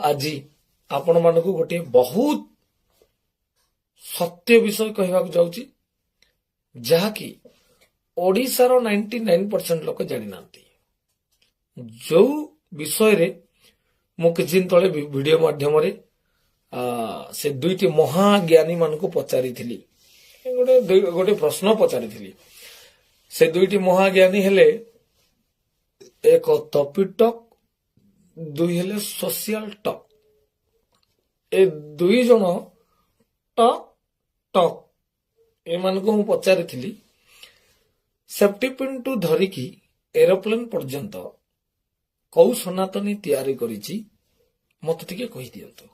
ଆଜି ଆପଣ ମାନଙ୍କୁ ଗୋଟିଏ ବହୁତ ସତ୍ୟ ବିଷୟ କହିବାକୁ ଯାଉଛି, ଯାହାକି ଓଡ଼ିଶାର 99% ଲୋକ ଜାଣିନାହାନ୍ତି। ଯୋଉ ବିଷୟରେ ମୁଁ କିଛି ଦିନ ତଳେ ଭିଡିଓ ମାଧ୍ୟମରେ ସେ ଦୁଇଟି ମହାଜ୍ଞାନୀ ମାନଙ୍କୁ ପଚାରିଥିଲି, ଗୋଟେ ପ୍ରଶ୍ନ ପଚାରିଥିଲି। ସେ ଦୁଇଟି ମହାଜ୍ଞାନୀ ହେଲେ, ଏକ ଟପି ଟକ୍, ଦୁଇ ହେଲେ ସୋସିଆଲ ଟକ୍। ଏ ଦୁଇ ଜଣ ଟକ୍ ଟକ୍ ଏମାନଙ୍କୁ ମୁଁ ପଚାରିଥିଲି, ସେଫ୍ଟି ପିନ୍ଠୁ ଧରିକି ଏରୋପ୍ଲେନ ପର୍ଯ୍ୟନ୍ତ କୋଉ ସନାତନୀ ତିଆରି କରିଛି ମତେ ଟିକେ କହିଦିଅନ୍ତୁ।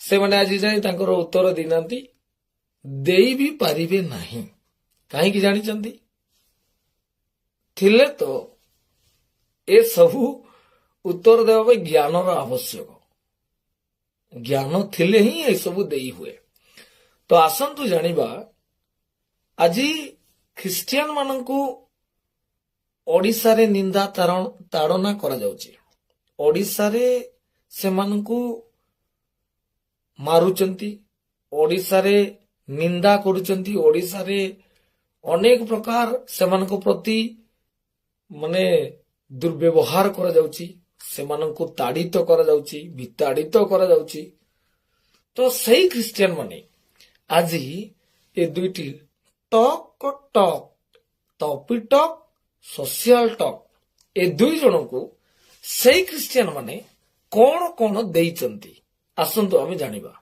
ସେମାନେ ଆଜି ଯାଏ ତାଙ୍କର ଉତ୍ତର ଦେଇନାହାନ୍ତି, ଦେଇ ବି ପାରିବେ ନାହିଁ। କାହିଁକି ଜାଣିଛନ୍ତି? ଥିଲେ ତ ଏସବୁ ଉତ୍ତର ଦେବା ପାଇଁ ଜ୍ଞାନର ଆବଶ୍ୟକ। ଜ୍ଞାନ ଥିଲେ ହିଁ ଏସବୁ ଦେଇ ହୁଏ। ତ ଆସନ୍ତୁ ଜାଣିବା, ଆଜି ଖ୍ରୀଷ୍ଟିଆନ ମାନଙ୍କୁ ଓଡ଼ିଶାରେ ନିନ୍ଦା ତାଡ଼ନା କରାଯାଉଛି। ଓଡ଼ିଶାରେ ସେମାନଙ୍କୁ ମାରୁଛନ୍ତି, ଓଡ଼ିଶାରେ ନିନ୍ଦା କରୁଛନ୍ତି, ଓଡ଼ିଶାରେ ଅନେକ ପ୍ରକାର ସେମାନଙ୍କ ପ୍ରତି ଦୁର୍ବ୍ୟବହାର କରାଯାଉଛି, ସେମାନଙ୍କୁ ତାଡ଼ିତ କରାଯାଉଛି, ବିତାଡ଼ିତ କରାଯାଉଛି। ତ ସେଇ ଖ୍ରୀଷ୍ଟିଆନ ମାନେ ଆଜି ଏ ଦୁଇଟି ଟକ୍ ଟକ୍, ଟପି ଟକ୍, ସୋସିଆଲ ଟକ୍, ଏ ଦୁଇ ଜଣଙ୍କୁ ସେଇ ଖ୍ରୀଷ୍ଟିଆନ ମାନେ କଣ କଣ ଦେଇଛନ୍ତି, ଆସନ୍ତୁ ଆମେ ଜାଣିବା।